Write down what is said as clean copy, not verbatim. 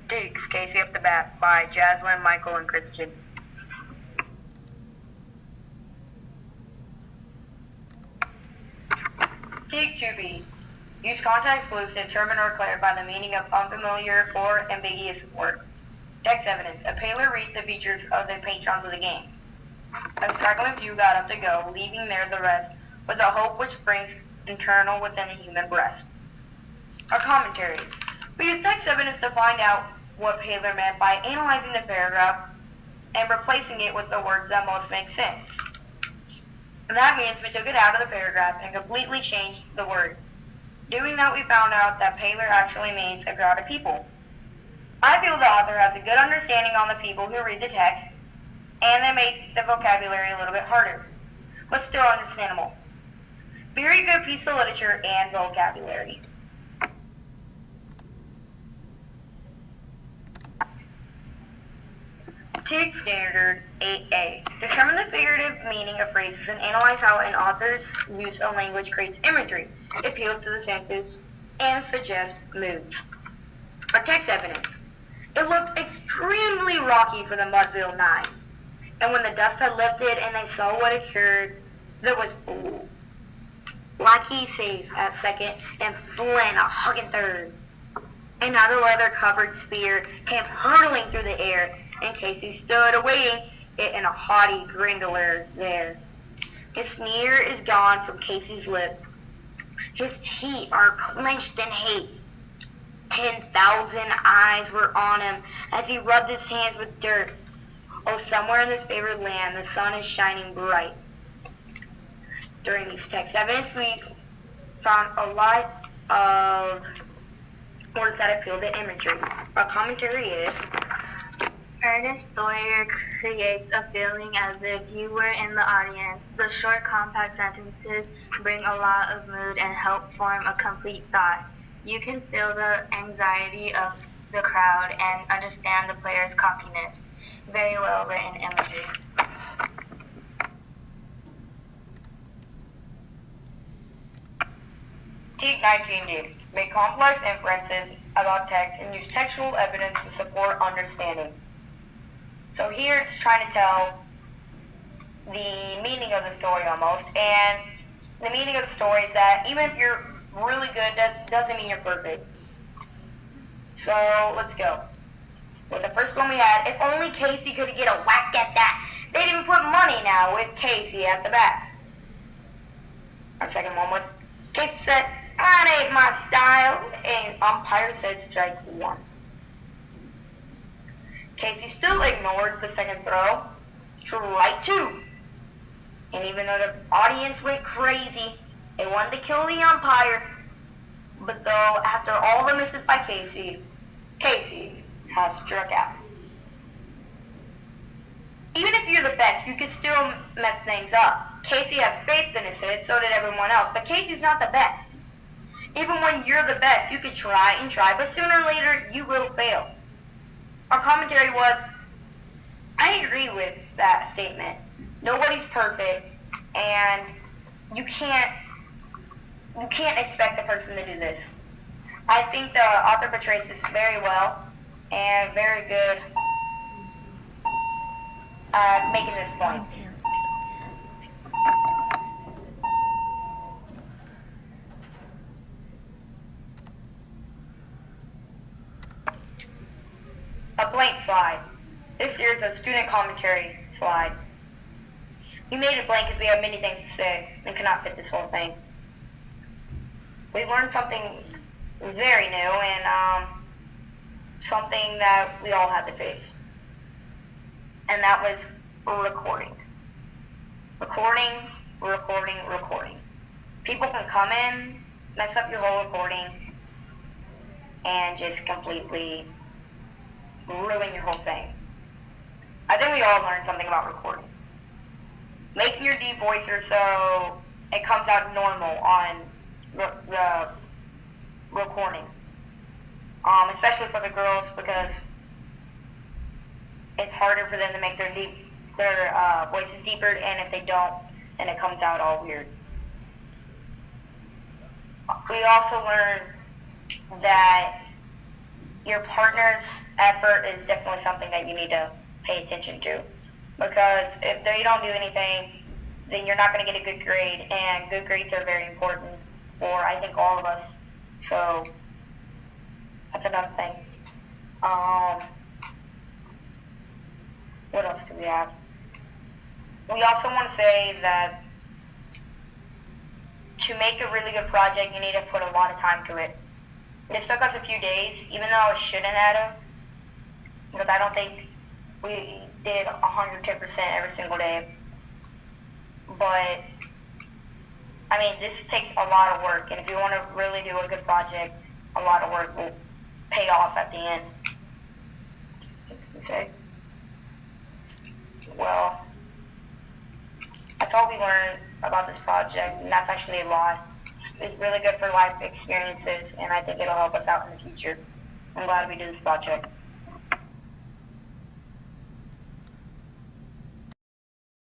TEKS, Casey up the bat by Jaslyn, Michael, and Christian. TEKS 2B. Use context clues to determine or clarify the meaning of unfamiliar or ambiguous words. TEKS evidence. A paler reads the features of the patrons of the game. A struggling few got up to go, leaving there the rest, with a hope which springs internal within the human breast. A commentary. We use TEKS evidence to find out what paler meant by analyzing the paragraph and replacing it with the words that most make sense. And that means we took it out of the paragraph and completely changed the word. Doing that, we found out that paler actually means a crowd of people. I feel the author has a good understanding on the people who read the text, and they make the vocabulary a little bit harder, but still understandable. Very good piece of literature and vocabulary. TEKS Standard 8A. Determine the figurative meaning of phrases and analyze how an author's use of language creates imagery, appeals to the senses, and suggests moods. Our TEKS evidence. It looked extremely rocky for the Mudville 9. And when the dust had lifted and they saw what occurred, there was Lackey safe at second and Flynn a hugging third. And now the leather-covered spear came hurtling through the air, and Casey stood awaiting it in a haughty grandeur there. His sneer is gone from Casey's lips. His teeth are clenched in hate. 10,000 eyes were on him as he rubbed his hands with dirt. Oh, somewhere in this favored land, the sun is shining bright. During these TEKS evidence, we found a lot of words that appeal to imagery. Our commentary is, Ernest Sawyer creates a feeling as if you were in the audience. The short, compact sentences bring a lot of mood and help form a complete thought. You can feel the anxiety of the crowd and understand the player's cockiness. Very well written imagery. TEKS 19D. Make complex inferences about text and use textual evidence to support understanding. So here it's trying to tell the meaning of the story almost, and the meaning of the story is that even if you're really good, that doesn't mean you're perfect. So let's go. With the first one we had, if only Casey could get a whack at that. They'd even put money now with Casey at the bat. Our second one was, Casey said, that ain't my style, and umpire said strike one. Casey still ignored the second throw. Strike two. And even though the audience went crazy, they wanted to kill the umpire. But though, after all the misses by Casey has struck out. Even if you're the best, you can still mess things up. Casey has faith in his hit, so did everyone else. But Casey's not the best. Even when you're the best, you can try and try, but sooner or later, you will fail. Our commentary was, I agree with that statement. Nobody's perfect, and you can't expect the person to do this. I think the author portrays this very well and very good at making this point. A blank slide. This here is a student commentary slide. We made it blank because we have many things to say and cannot fit this whole thing. We learned something very new and something that we all had to face. And that was recording. Recording. People can come in, mess up your whole recording, and just completely ruin your whole thing. I think we all learned something about recording. Making your deep voicer so it comes out normal on the recording. Especially for the girls, because it's harder for them to make their voices deeper, and if they don't, then it comes out all weird. We also learned that your partner's effort is definitely something that you need to pay attention to. Because if they don't do anything, then you're not going to get a good grade, and good grades are very important for, I think, all of us. So that's another thing. What else do we have? We also want to say that to make a really good project, you need to put a lot of time to it. It took us a few days, even though it shouldn't have, because I don't think we did 110% every single day. But, I mean, this takes a lot of work, and if you want to really do a good project, a lot of work will pay off at the end. Okay. Well, that's all we learned about this project, and that's actually a lot. It's really good for life experiences, and I think it'll help us out in the future. I'm glad we did this project.